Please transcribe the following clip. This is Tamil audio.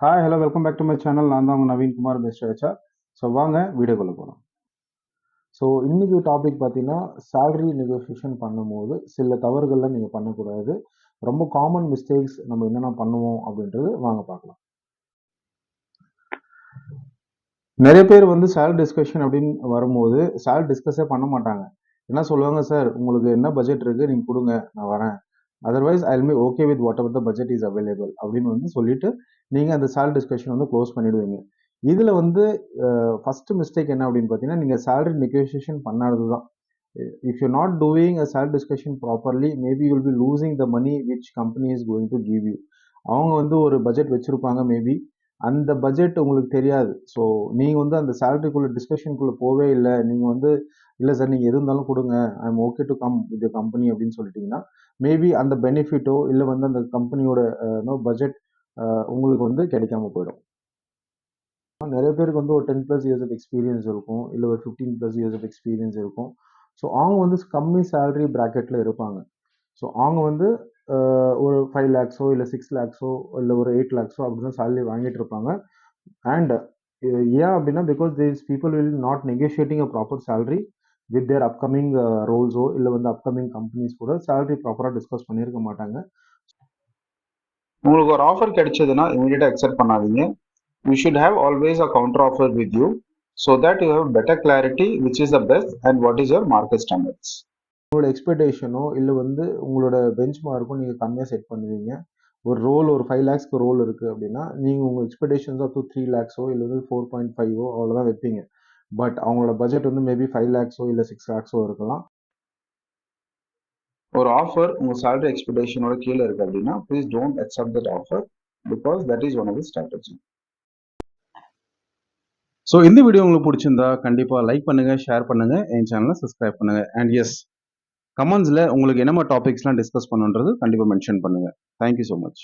Hi hello welcome back to my channel. நான் தான் உங்கள் நவீன்குமார் பெஸ்ட் ஹெச்ஆர். ஸோ வாங்க வீடியோக்குள்ளே போகலாம். ஸோ இன்றைக்கி டாபிக் பார்த்தீங்கன்னா சேலரி நெகோசியேஷன் பண்ணும்போது சில தவறுகள்லாம் நீங்கள் பண்ணக்கூடாது. ரொம்ப காமன் மிஸ்டேக்ஸ் நம்ம என்னென்ன பண்ணுவோம் அப்படின்றது வாங்க பார்க்கலாம். நிறைய பேர் வந்து சேலரி டிஸ்கஷன் அப்படின்னு வரும்போது சேலரி டிஸ்கஸே பண்ண மாட்டாங்க. என்ன சொல்லுவாங்க, சார் உங்களுக்கு என்ன பட்ஜெட் இருக்குது நீங்கள் கொடுங்க நான் வரேன், otherwise I will be okay with what ever the budget is available அப்படின்னு வந்து சொல்லிட்டு நீங்கள் அந்த சேலரி டிஸ்கஷன் வந்து க்ளோஸ் பண்ணிடுவீங்க. இதில் வந்து ஃபஸ்ட்டு மிஸ்டேக் என்ன அப்படின்னு பார்த்தீங்கன்னா, நீங்கள் சேலரி நெகோசியேஷன் பண்ணாதது தான். If you not doing a salary discussion properly maybe you will be losing the money which company is going to give you. அவங்க வந்து ஒரு பட்ஜெட் வச்சுருப்பாங்க, மேபி அந்த பட்ஜெட் உங்களுக்கு தெரியாது. ஸோ நீங்கள் வந்து அந்த சேலரிக்குள்ளே டிஸ்கஷனுக்குள்ளே போவே இல்லை, நீங்கள் வந்து இல்லை சார் நீங்கள் எது இருந்தாலும் கொடுங்க, I am okay to come with company அப்படின்னு சொல்லிட்டீங்கன்னா மேபி அந்த பெனிஃபிட்டோ இல்லை வந்து அந்த கம்பெனியோட பட்ஜெட் உங்களுக்கு வந்து கிடைக்காம போயிடும். நிறைய பேருக்கு வந்து ஒரு 10+ இயர்ஸ் ஆஃப் எக்ஸ்பீரியன்ஸ் இருக்கும், இல்லை ஒரு 15+ இயர்ஸ் ஆஃப் எக்ஸ்பீரியன்ஸ் இருக்கும். ஸோ அவங்க வந்து கம்மி சேலரி ப்ராக்கெட்டில் இருப்பாங்க. ஸோ அவங்க வந்து ஒரு 5 lakhஸோ இல்லை 6 lakhஸோ இல்லை ஒரு 8 lakhஸோ அப்படி தான் சேலரி வாங்கிட்டு இருப்பாங்க. அண்ட் ஏன் அப்படின்னா because these people will not negotiating a proper salary with their upcoming ரோல்ஸோ இல்லை வந்து அப்கமிங் கம்பெனிஸ் கூட சேலரி ப்ராப்பராக டிஸ்கஸ் பண்ணியிருக்க மாட்டாங்க. உங்களுக்கு ஒரு ஆஃபர் கிடைச்சதுன்னா இமீடியட்டா அக்செப்ட் பண்ணாதீங்க. You should have always a counter offer with you so that you have better clarity which is the best and what is your market standards. உங்களோட எக்ஸ்பெக்டேஷனோ இல்லை வந்து உங்களோட பெஞ்ச் மார்க்கும் நீங்கள் கம்மியாக செட் பண்ணுவீங்க. ஒரு ரோல் ஒரு 5 lakhஸ்க்கு ரோல் இருக்குது அப்படின்னா நீங்கள் உங்கள் எக்ஸ்பெக்டேஷன்ஸ் ஆஃப் 3 lakhஸோ இல்லை வந்து 4.5ஓ அவ்வளோதான் வைப்பீங்க. பட் அவங்களோட பட்ஜெட் வந்து மேபி 5 lakhஸோ இல்லை 6 lakhஸோ இருக்கலாம். ஒரு ஆஃபர் உங்க சேலரி எக்ஸ்பெக்டேஷனோட கீழே இருக்கு அப்படின்னா please don't accept that offer because that is one of the strategy. So இந்த வீடியோ உங்களுக்கு பிடிச்சிருந்தா கண்டிப்பாக லைக் பண்ணுங்கள், ஷேர் பண்ணுங்கள், என் சேனலை சப்ஸ்கிரைப் பண்ணுங்கள். அண்ட் எஸ், கமெண்ட்ஸில் உங்களுக்கு என்ன மாதிரி டாபிக்ஸ்லாம் டிஸ்கஸ் பண்ணுன்றது கண்டிப்பாக மென்ஷன் பண்ணுங்கள். Thank you so much.